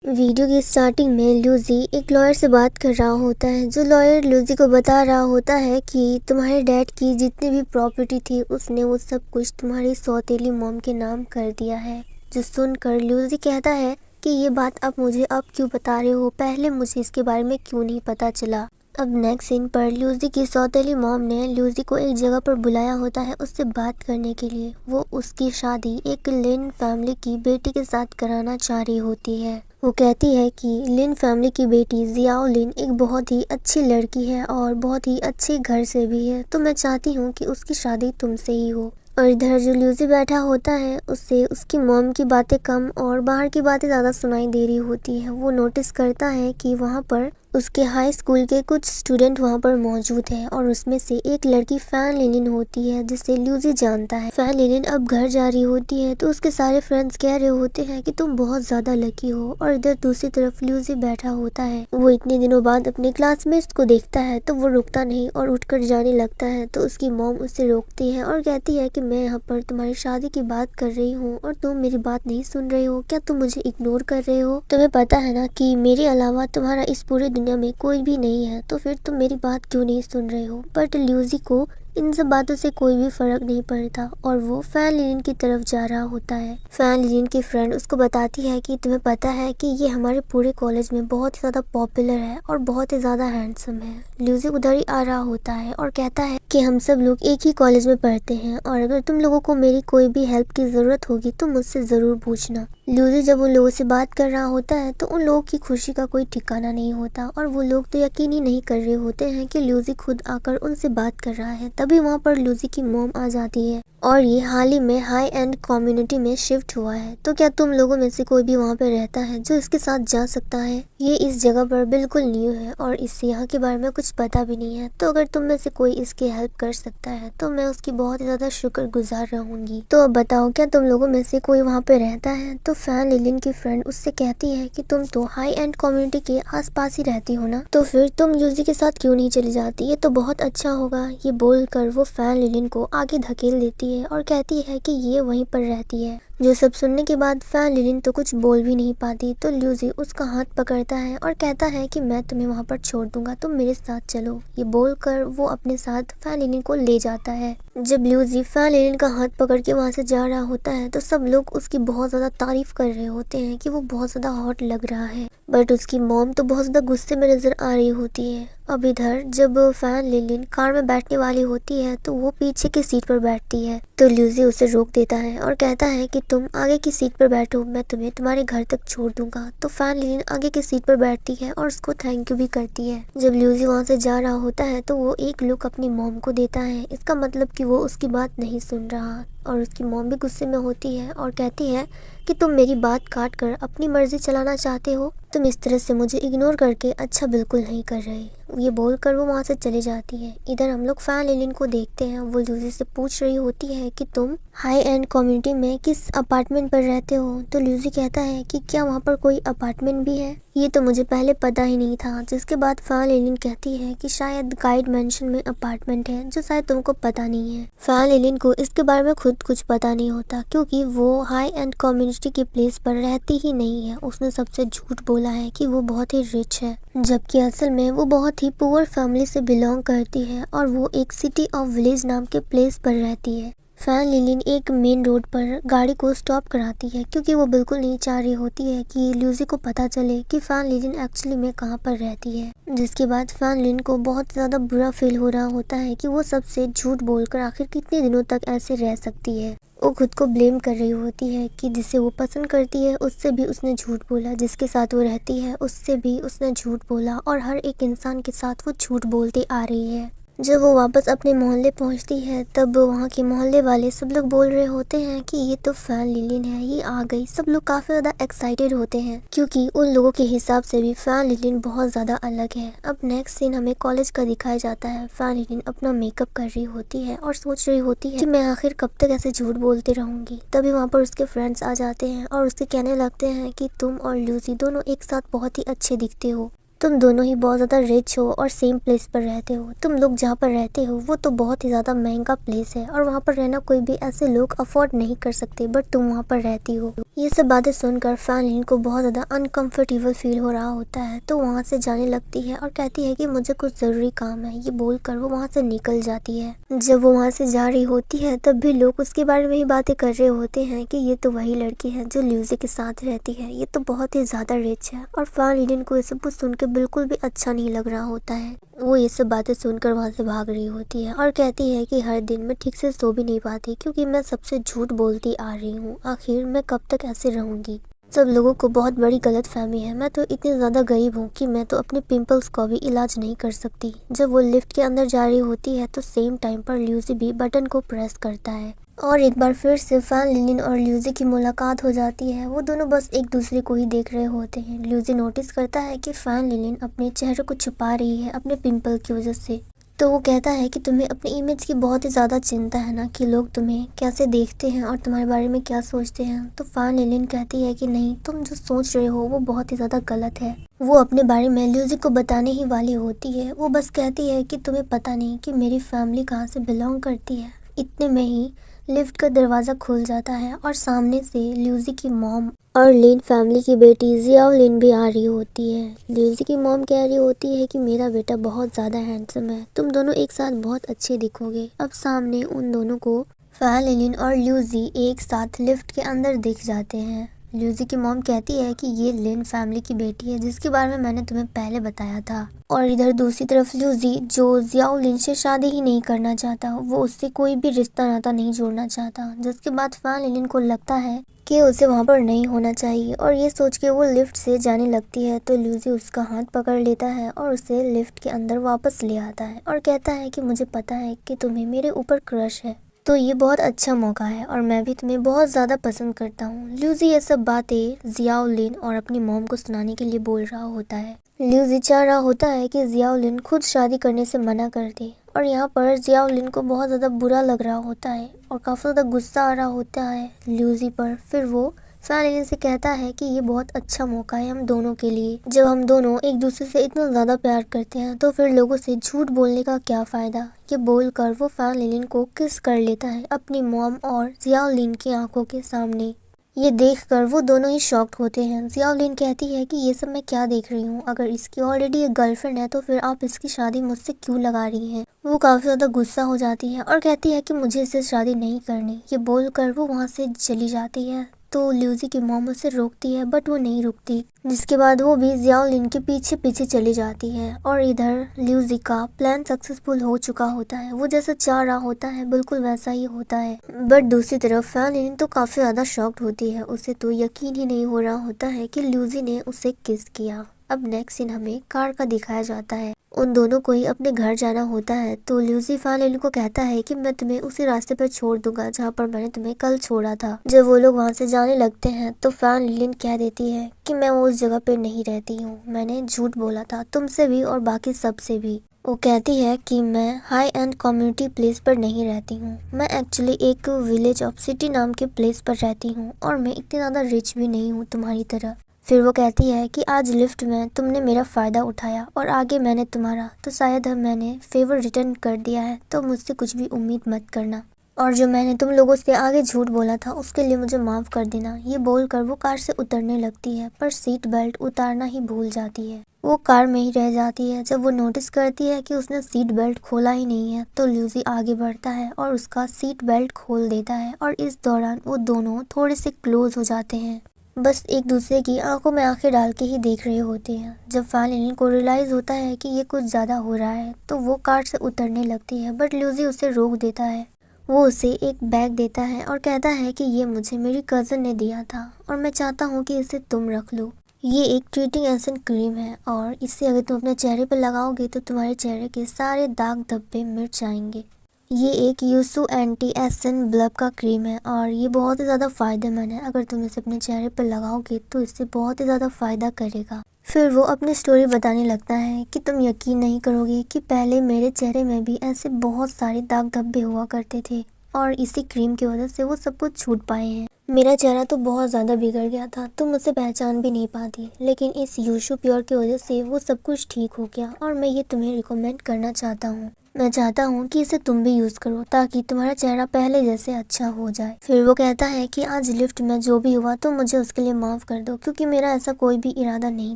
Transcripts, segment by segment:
Video की starting में लूजी एक लॉयर से बात कर रहा होता है। जो लॉयर लूजी को बता रहा होता है कि तुम्हारे डैड की जितनी भी प्रॉपर्टी थी उसने वो सब कुछ तुम्हारी सौतेली मॉम के नाम कर दिया है। जो सुनकर लूजी कहता है कि ये बात आप मुझे अब क्यों बता रहे हो, पहले मुझे इसके बारे में क्यों नहीं पता चला। अब नेक्स्ट सीन पर लूजी की सौतेली मॉम ने लूजी को एक जगह पर बुलाया होता है उससे बात करने के लिए। वो उसकी शादी एक लिन फैमिली की बेटी के साथ कराना चाह रही होती है। वो कहती है कि लिन फैमिली की बेटी जियाओ लिन एक बहुत ही अच्छी लड़की है और बहुत ही अच्छे घर से भी है, तो मैं चाहती हूँ कि उसकी शादी तुमसे ही हो। और इधर जो लूजी बैठा होता है उससे उसकी मॉम की बातें कम और बाहर की बातें ज़्यादा सुनाई दे रही होती है। वो नोटिस करता है कि वहाँ पर उसके हाई स्कूल के कुछ स्टूडेंट वहाँ पर मौजूद हैं और उसमें से एक लड़की फैन लिलिन होती है जिसे लूजी जानता है। फैन लिलिन अब घर जा रही होती है तो उसके सारे फ्रेंड्स कह रहे होते हैं कि तुम बहुत ज़्यादा लकी हो। और इधर दूसरी तरफ लूजी बैठा होता है। वो इतने दिनों बाद अपने क्लासमेट्स को देखता है तो वो रुकता नहीं और उठकर जाने लगता है। तो उसकी मॉम उसे रोकती है और कहती है कि मैं यहाँ पर तुम्हारी शादी की बात कर रही हूँ और तुम मेरी बात नहीं सुन रहे हो, क्या तुम मुझे इग्नोर कर रहे हो? तुम्हें पता है ना कि मेरे अलावा तुम्हारा इस पूरी दुनिया में कोई भी नहीं है, तो फिर तुम मेरी बात क्यों नहीं सुन रहे हो? बट लूजी को इन सब बातों से कोई भी फर्क नहीं पड़ता और वो फैन लिलिन की तरफ जा रहा होता है। फैन लिलिन की फ्रेंड उसको बताती है कि तुम्हें पता है कि ये हमारे पूरे कॉलेज में बहुत ही ज़्यादा पॉपुलर है और बहुत ही ज़्यादा हैंडसम है। लूजी उधर ही आ रहा होता है और कहता है कि हम सब लोग एक ही कॉलेज में पढ़ते हैं और अगर तुम लोगों को मेरी कोई भी हेल्प की ज़रूरत होगी तो मुझसे ज़रूर पूछना। लूजी जब उन लोगों से बात कर रहा होता है तो उन लोगों की खुशी का कोई ठिकाना नहीं होता और वो लोग तो यकीन ही नहीं कर रहे होते हैं कि लूजी खुद आकर उनसे बात कर रहा है। तभी वहाँ पर लूजी की मॉम आ जाती है और ये हाल ही में हाई एंड कम्युनिटी में शिफ्ट हुआ है, तो क्या तुम लोगों में से कोई भी वहाँ पे रहता है जो इसके साथ जा सकता है? ये इस जगह पर बिल्कुल न्यू है और इससे यहाँ के बारे में कुछ पता भी नहीं है, तो अगर तुम में से कोई इसकी हेल्प कर सकता है तो मैं उसकी बहुत ही ज़्यादा शुक्रगुजार रहूँगी। तो अब बताओ, क्या तुम लोगों में से कोई वहाँ पे रहता है? तो फैन लिलिन की फ्रेंड उससे कहती है कि तुम तो हाई एंड कम्युनिटी के आसपास ही रहती हो ना, तो फिर तुम लूजी के साथ क्यों नहीं चली जाती? ये तो बहुत अच्छा होगा। ये बोलकर वो फैन लिलिन को आगे धकेल देती है और कहती है कि ये वहीं पर रहती है। जो सब सुनने के बाद फैन लिलिन तो कुछ बोल भी नहीं पाती, तो लूजी उसका हाथ पकड़ता है और कहता है कि मैं तुम्हें वहाँ पर छोड़ दूंगा, तुम मेरे साथ चलो। ये बोलकर वो अपने साथ फैन लिलिन को ले जाता है। जब लूजी फैन लिलिन का हाथ पकड़ के वहाँ से जा रहा होता है तो सब लोग उसकी बहुत ज़्यादा तारीफ कर रहे होते हैं कि वो बहुत ज़्यादा हॉट लग रहा है, बट उसकी मॉम तो बहुत ज़्यादा गुस्से में नज़र आ रही होती है। अब इधर जब फैन लिलिन कार में बैठने वाली होती है तो वो पीछे की सीट पर बैठती है, तो लूजी उसे रोक देता है और कहता है कि तुम आगे की सीट पर बैठो, मैं तुम्हें तुम्हारे घर तक छोड़ दूंगा। तो फैन लिलिन आगे की सीट पर बैठती है और उसको थैंक यू भी करती है। जब लूजी वहाँ से जा रहा होता है तो वो एक लुक अपनी मॉम को देता है, इसका मतलब कि वो उसकी बात नहीं सुन रहा। और उसकी मॉम भी गुस्से में होती है और कहती है कि तुम मेरी बात काट कर अपनी मर्जी चलाना चाहते हो, तुम इस तरह से मुझे इग्नोर करके अच्छा बिल्कुल नहीं कर रहे। ये बोलकर वो वहाँ से चली जाती है। इधर हम लोग फैन लिलिन को देखते हैं, वो लूजी से पूछ रही होती है कि तुम हाई एंड कम्युनिटी में किस अपार्टमेंट पर रहते हो? तो लूजी कहता है कि क्या वहाँ पर कोई अपार्टमेंट भी है? ये तो मुझे पहले पता ही नहीं था। जिसके बाद फैन लिलिन कहती है कि शायद गाइड मेंशन में अपार्टमेंट है जो शायद तुमको पता नहीं है। फैन लिलिन को इसके बारे में खुद कुछ पता नहीं होता क्योंकि वो हाई एंड कम्युनिटी की प्लेस पर रहती ही नहीं है। उसने सबसे झूठ बोला है कि वो बहुत ही रिच है, जबकि असल में वो बहुत ही पुअर फैमिली से बिलोंग करती है और वो एक सिटी ऑफ विलेज नाम के प्लेस पर रहती है। फैन लिलिन एक मेन रोड पर गाड़ी को स्टॉप कराती है क्योंकि वो बिल्कुल नहीं चाह रही होती है कि लूजी को पता चले कि फैन लिलिन एक्चुअली में कहाँ पर रहती है। जिसके बाद फैन लिलिन को बहुत ज़्यादा बुरा फील हो रहा होता है कि वो सबसे झूठ बोलकर आखिर कितने दिनों तक ऐसे रह सकती है। वो खुद को ब्लेम कर रही होती है कि जिसे वो पसंद करती है उससे भी उसने झूठ बोला, जिसके साथ वो रहती है उससे भी उसने झूठ बोला और हर एक इंसान के साथ वो झूठ बोलती आ रही है। जब वो वापस अपने मोहल्ले पहुंचती है तब वहाँ के मोहल्ले वाले सब लोग बोल रहे होते हैं कि ये तो फैन लिलिन है, ये आ गई। सब लोग काफ़ी ज़्यादा एक्साइटेड होते हैं क्योंकि उन लोगों के हिसाब से भी फैन लिलिन बहुत ज़्यादा अलग है। अब नेक्स्ट सीन हमें कॉलेज का दिखाया जाता है। फैन लिलिन अपना मेकअप कर रही होती है और सोच रही होती है कि मैं आखिर कब तक ऐसे झूठ बोलती रहूँगी। तभी वहाँ पर उसके फ्रेंड्स आ जाते हैं और उससे कहने लगते हैं कि तुम और लूजी दोनों एक साथ बहुत ही अच्छे दिखते हो। तुम दोनों ही बहुत ज़्यादा रिच हो और सेम प्लेस पर रहते हो। तुम लोग जहाँ पर रहते हो वो तो बहुत ही ज़्यादा महंगा प्लेस है और वहाँ पर रहना कोई भी ऐसे लोग अफोर्ड नहीं कर सकते, बट तुम वहाँ पर रहती हो। ये सब बातें सुनकर फैन को बहुत ज़्यादा अनकंफर्टेबल फील हो रहा होता है, तो वहाँ से जाने लगती है और कहती है कि मुझे कुछ ज़रूरी काम है। ये बोलकर वो वहाँ से निकल जाती है। जब वो वहाँ से जा रही होती है तब भी लोग उसके बारे में ही बातें कर रहे होते हैं कि ये तो वही लड़की है जो ल्यूसी के साथ रहती है, ये तो बहुत ही ज़्यादा रिच है। और फैन को ये सब कुछ सुन के बिल्कुल भी अच्छा नहीं लग रहा होता है। वो ये सब बातें सुनकर वहाँ से भाग रही होती है और कहती है कि हर दिन मैं ठीक से सो भी नहीं पाती क्योंकि मैं सबसे झूठ बोलती आ रही हूँ। आखिर मैं कब तक ऐसे रहूँगी। सब लोगों को बहुत बड़ी गलतफहमी है। मैं तो इतनी ज़्यादा गरीब हूँ कि मैं तो अपने पिंपल्स का भी इलाज नहीं कर सकती। जब वो लिफ्ट के अंदर जा रही होती है तो सेम टाइम पर ल्यूसी भी बटन को प्रेस करता है और एक बार फिर से फैन और ल्यूसी की मुलाकात हो जाती है। वो दोनों बस एक दूसरे को ही देख रहे होते हैं। ल्यूसी नोटिस करता है कि फैन अपने चेहरे को छुपा रही है अपने पिंपल की वजह से। तो वो कहता है कि तुम्हें अपनी इमेज की बहुत ही ज़्यादा चिंता है ना, कि लोग तुम्हें कैसे देखते हैं और तुम्हारे बारे में क्या सोचते हैं। तो फैन कहती है कि नहीं, तुम जो सोच रहे हो वो बहुत ही ज़्यादा गलत है। वो अपने बारे में ल्यूसी को बताने ही वाली होती है। वो बस कहती है कि तुम्हें पता नहीं कि मेरी फैमिली कहाँ से बिलोंग करती है। इतने में ही लिफ्ट का दरवाज़ा खुल जाता है और सामने से ल्यूसी की मॉम और लिन फैमिली की बेटी जियाओ लिन भी आ रही होती है। ल्यूसी की मॉम कह रही होती है कि मेरा बेटा बहुत ज़्यादा हैंडसम है, तुम दोनों एक साथ बहुत अच्छे दिखोगे। अब सामने उन दोनों को फैन और ल्यूसी एक साथ लिफ्ट के अंदर दिख जाते हैं। ल्यूसी की मॉम कहती है कि ये लिन फैमिली की बेटी है जिसके बारे में मैंने तुम्हें पहले बताया था। और इधर दूसरी तरफ ल्यूसी, जो जियाओ लिन से शादी ही नहीं करना चाहता, वो उससे कोई भी रिश्ता नाता नहीं जोड़ना चाहता, जिसके बाद फैन को लगता है कि उसे वहाँ पर नहीं होना चाहिए। और ये सोच के वो लिफ्ट से जाने लगती है तो ल्यूसी उसका हाथ पकड़ लेता है और उसे लिफ्ट के अंदर वापस ले आता है और कहता है कि मुझे पता है कि तुम्हें मेरे ऊपर क्रश है, तो ये बहुत अच्छा मौका है और मैं भी तुम्हें बहुत ज़्यादा पसंद करता हूँ। ल्यूसी ये सब बातें जियाओ लिन और अपनी मॉम को सुनाने के लिए बोल रहा होता है। ल्यूसी चाह रहा होता है कि जियाओ लिन खुद शादी करने से मना कर दे और यहाँ पर जियाओ लिन को बहुत ज़्यादा बुरा लग रहा होता है और काफ़ी ज़्यादा गुस्सा आ रहा होता है ल्यूसी पर। फिर वो फैन से कहता है कि ये बहुत अच्छा मौका है हम दोनों के लिए। जब हम दोनों एक दूसरे से इतना ज़्यादा प्यार करते हैं तो फिर लोगों से झूठ बोलने का क्या फ़ायदा। ये बोलकर वो फैन को किस कर लेता है अपनी मॉम और जियाओ लिन की आंखों के सामने। ये देखकर वो दोनों ही शॉक्ड होते हैं। जियाओ लिन कहती है कि ये सब मैं क्या देख रही हूँ, अगर इसकी ऑलरेडी एक गर्लफ्रेंड है तो फिर आप इसकी शादी मुझसे क्यों लगा रही हैं। वो काफ़ी ज़्यादा गुस्सा हो जाती है और कहती है कि मुझे इससे शादी नहीं करनी। ये बोलकर वो वहाँ से चली जाती है तो ल्यूसी की मॉम उसे रोकती है बट वो नहीं रुकती, जिसके बाद वो भी जियाओ लिन के पीछे पीछे चली जाती है। और इधर ल्यूसी का प्लान सक्सेसफुल हो चुका होता है, वो जैसा चाह रहा होता है बिल्कुल वैसा ही होता है। बट दूसरी तरफ फैन तो काफ़ी ज़्यादा शॉक्ड होती है। उसे तो यकीन ही नहीं हो रहा होता है कि ल्यूसी ने उसे किस किया। अब नेक्स्ट सीन हमें कार का दिखाया जाता है। उन दोनों को ही अपने घर जाना होता है तो ल्यूसी फैन को कहता है कि मैं तुम्हें उसी रास्ते पर छोड़ दूंगा जहाँ पर मैंने तुम्हें कल छोड़ा था। जब वो लोग वहाँ से जाने लगते हैं तो फैन कह देती है कि मैं वो उस जगह पे नहीं रहती हूँ, मैंने झूठ बोला था तुमसे भी और बाकी सबसे भी। वो कहती है कि मैं हाई एंड कम्युनिटी प्लेस पर नहीं रहती हूँ, मैं एक्चुअली एक विलेज ऑफ सिटी नाम के प्लेस पर रहती हूँ और मैं इतनी ज़्यादा रिच भी नहीं हूँ तुम्हारी तरह। फिर वो कहती है कि आज लिफ्ट में तुमने मेरा फ़ायदा उठाया और आगे मैंने तुम्हारा, तो शायद मैंने फेवर रिटर्न कर दिया है, तो मुझसे कुछ भी उम्मीद मत करना और जो मैंने तुम लोगों से आगे झूठ बोला था उसके लिए मुझे माफ़ कर देना। ये बोलकर वो कार से उतरने लगती है पर सीट बेल्ट उतारना ही भूल जाती है। वो कार में ही रह जाती है। जब वो नोटिस करती है कि उसने सीट बेल्ट खोला ही नहीं है तो ल्यूसी आगे बढ़ता है और उसका सीट बेल्ट खोल देता है और इस दौरान वो दोनों थोड़े से क्लोज हो जाते हैं, बस एक दूसरे की आंखों में आंखें डाल के ही देख रहे होते हैं। जब फैन को रियलाइज़ होता है कि ये कुछ ज़्यादा हो रहा है तो वो कार से उतरने लगती है बट ल्यूसी उसे रोक देता है। वो उसे एक बैग देता है और कहता है कि ये मुझे मेरी कज़न ने दिया था और मैं चाहता हूँ कि इसे तुम रख लो। ये एक ट्रीटिंग एसेंट क्रीम है और इसे अगर तुम अपने चेहरे पर लगाओगे तो तुम्हारे चेहरे के सारे दाग धब्बे मिट जाएंगे। ये एक यूसु एंटी एसन ब्लब का क्रीम है और ये बहुत ही ज़्यादा फ़ायदेमंद है। अगर तुम इसे अपने चेहरे पर लगाओगे तो इससे बहुत ही ज़्यादा फ़ायदा करेगा। फिर वो अपनी स्टोरी बताने लगता है कि तुम यकीन नहीं करोगे कि पहले मेरे चेहरे में भी ऐसे बहुत सारे दाग धब्बे हुआ करते थे और इसी क्रीम की वजह से वो सब कुछ छूट पाए हैं। मेरा चेहरा तो बहुत ज़्यादा बिगड़ गया था, तुम मुझसे पहचान भी नहीं पाती, लेकिन इस यूशू प्योर की वजह से वो सब कुछ ठीक हो गया और मैं ये तुम्हें रिकमेंड करना चाहता हूँ। मैं चाहता हूँ कि इसे तुम भी यूज़ करो ताकि तुम्हारा चेहरा पहले जैसे अच्छा हो जाए। फिर वो कहता है कि आज लिफ्ट में जो भी हुआ तो मुझे उसके लिए माफ़ कर दो, क्योंकि मेरा ऐसा कोई भी इरादा नहीं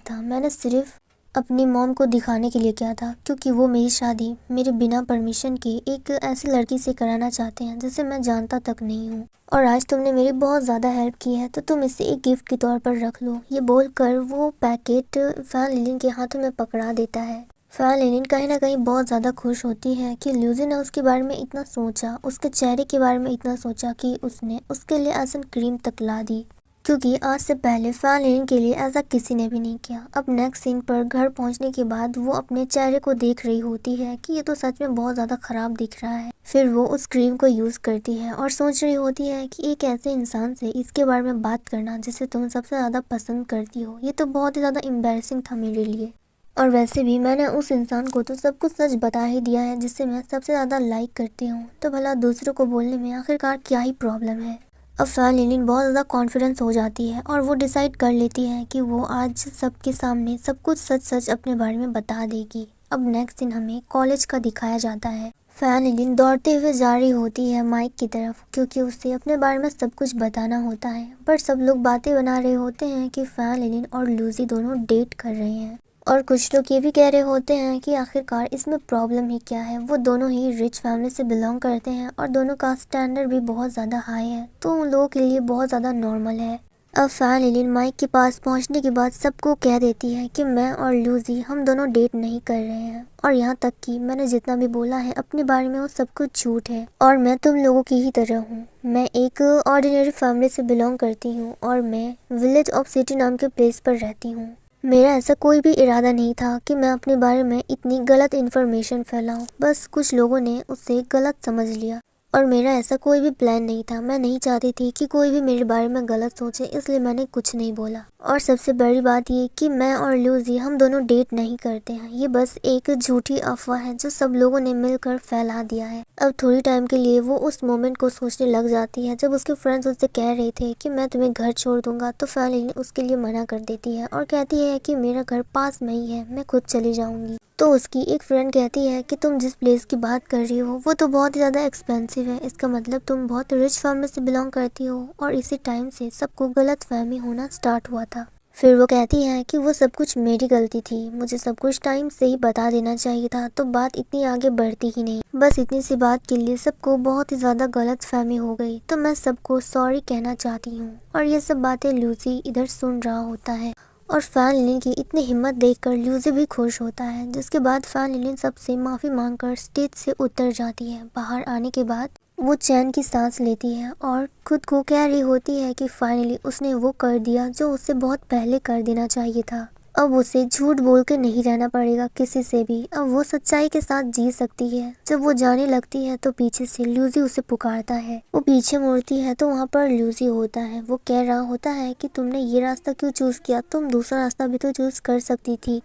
था। मैंने सिर्फ अपनी मॉम को दिखाने के लिए किया था, क्योंकि वो मेरी शादी मेरे बिना परमिशन के एक ऐसी लड़की से कराना चाहते हैं जिसे मैं जानता तक नहीं हूँ। और आज तुमने मेरी बहुत ज़्यादा हेल्प की है तो तुम इसे एक गिफ्ट के तौर पर रख लो। ये बोलकर वो पैकेट फैन लिलिन के हाथों में पकड़ा देता है। फैन लिलिन कहीं ना कहीं बहुत ज़्यादा खुश होती है कि ल्यूजी ने उसके बारे में इतना सोचा, उसके चेहरे के बारे में इतना सोचा कि उसने उसके लिए एसन क्रीम तक ला दी, क्योंकि आज से पहले फैन लेने के लिए ऐसा किसी ने भी नहीं किया। अब नेक्स्ट सीन पर घर पहुंचने के बाद वो अपने चेहरे को देख रही होती है कि ये तो सच में बहुत ज़्यादा ख़राब दिख रहा है। फिर वो उस क्रीम को यूज़ करती है और सोच रही होती है कि एक ऐसे इंसान से इसके बारे में बात करना जिसे तुम सबसे ज़्यादा पसंद करती हो, ये तो बहुत ही ज़्यादा एम्बैरेसिंग था मेरे लिए। और वैसे भी मैंने उस इंसान को तो सब कुछ सच बता ही दिया है जिसे मैं सबसे ज़्यादा लाइक करती हूँ, तो भला दूसरों को बोलने में आखिरकार क्या ही प्रॉब्लम है। अब फैन लिलिन बहुत ज़्यादा कॉन्फिडेंस हो जाती है और वो डिसाइड कर लेती है कि वो आज सबके सामने सब कुछ सच सच अपने बारे में बता देगी। अब नेक्स्ट दिन हमें कॉलेज का दिखाया जाता है। फैन लिलिन दौड़ते हुए जा रही होती है माइक की तरफ, क्योंकि उसे अपने बारे में सब कुछ बताना होता है। पर सब लोग बातें बना रहे होते हैं कि फैन लिलिन और लूजी दोनों डेट कर रहे हैं, और कुछ लोग ये भी कह रहे होते हैं कि आखिरकार इसमें प्रॉब्लम ही क्या है। वो दोनों ही रिच फैमिली से बिलोंग करते हैं और दोनों का स्टैंडर्ड भी बहुत ज़्यादा हाई है, तो उन लोगों के लिए बहुत ज़्यादा नॉर्मल है। अब फैन लिलिन माइक के पास पहुंचने के बाद सबको कह देती है कि मैं और लूजी हम दोनों डेट नहीं कर रहे हैं, और यहाँ तक कि मैंने जितना भी बोला है अपने बारे में वो सब कुछ झूठ है, और मैं तुम लोगों की ही तरह हूँ। मैं एक ऑर्डिनरी फैमिली से बिलोंग करती हूँ और मैं विलेज ऑफ सिटी नाम के प्लेस पर रहती हूँ। मेरा ऐसा कोई भी इरादा नहीं था कि मैं अपने बारे में इतनी गलत इन्फॉर्मेशन फैलाऊं, बस कुछ लोगों ने उसे गलत समझ लिया और मेरा ऐसा कोई भी प्लान नहीं था। मैं नहीं चाहती थी कि कोई भी मेरे बारे में गलत सोचे, इसलिए मैंने कुछ नहीं बोला। और सबसे बड़ी बात ये कि मैं और लूजी हम दोनों डेट नहीं करते हैं, ये बस एक झूठी अफवाह है जो सब लोगों ने मिलकर फैला दिया है। अब थोड़ी टाइम के लिए वो उस मोमेंट को सोचने लग जाती है जब उसके फ्रेंड्स उससे कह रहे थे कि मैं तुम्हें घर छोड़ दूंगा, तो फैमिली उसके लिए मना कर देती है और कहती है कि मेरा घर पास में ही है, मैं खुद चली जाऊंगी। तो उसकी एक फ्रेंड कहती है कि तुम जिस प्लेस की बात कर रही हो वो तो बहुत ही ज़्यादा एक्सपेंसिव है, इसका मतलब तुम बहुत रिच फैमिली से बिलोंग करती हो, और इसी टाइम से सबको गलत फहमी होना स्टार्ट हुआ था। फिर वो कहती है कि वो सब कुछ मेरी गलती थी, मुझे सब कुछ टाइम से ही बता देना चाहिए था, तो बात इतनी आगे बढ़ती ही नहीं। बस इतनी सी बात के लिए सबको बहुत ही ज़्यादा गलत फहमी हो गई, तो मैं सबको सॉरी कहना चाहती हूँ। और ये सब बातें लूसी इधर सुन रहा होता है, और फैन लिलिन की इतनी हिम्मत देखकर लूजी भी खुश होता है, जिसके बाद फैन लिलिन सबसे माफ़ी मांगकर स्टेज से उतर जाती है। बाहर आने के बाद वो चैन की सांस लेती है और खुद को कह रही होती है कि फाइनली उसने वो कर दिया जो उसे बहुत पहले कर देना चाहिए था। अब उसे झूठ बोल के नहीं रहना पड़ेगा किसी से भी, अब वो सच्चाई के साथ जी सकती है। जब वो जाने लगती है तो पीछे से लूजी उसे पुकारता है। वो पीछे मुड़ती है तो वहाँ पर लूजी होता है। वो कह रहा होता है कि तुमने ये रास्ता क्यों चूज किया, तुम दूसरा रास्ता भी तो चूज कर सकती थी,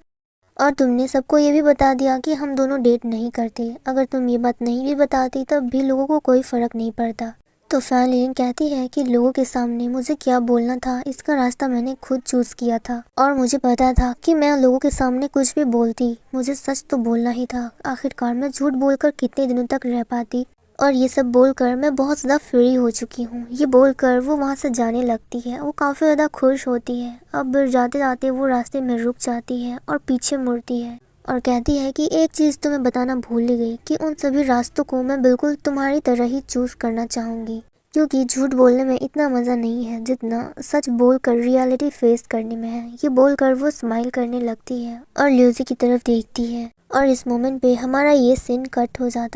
और तुमने सबको ये भी बता दिया कि हम दोनों डेट नहीं करते। अगर तुम ये बात नहीं भी बताती तब भी लोगों को कोई फर्क नहीं पड़ता। तो फैन लिलिन कहती है कि लोगों के सामने मुझे क्या बोलना था, इसका रास्ता मैंने खुद चूज किया था, और मुझे पता था कि मैं लोगों के सामने कुछ भी बोलती मुझे सच तो बोलना ही था। आखिरकार मैं झूठ बोलकर कितने दिनों तक रह पाती, और ये सब बोलकर मैं बहुत ज़्यादा फ्री हो चुकी हूँ। ये बोलकर वो वहाँ से जाने लगती है। वो काफ़ी ज़्यादा खुश होती है। अब जाते जाते वो रास्ते में रुक जाती है और पीछे मुड़ती है और कहती है कि एक चीज़ तो मैं बताना भूल ही गई कि उन सभी रास्तों को मैं बिल्कुल तुम्हारी तरह ही चूज़ करना चाहूँगी, क्योंकि झूठ बोलने में इतना मज़ा नहीं है जितना सच बोलकर रियलिटी फेस करने में है। ये बोलकर वो स्माइल करने लगती है और ल्यूजी की तरफ देखती है, और इस मोमेंट पे हमारा ये सीन कट हो जाता है।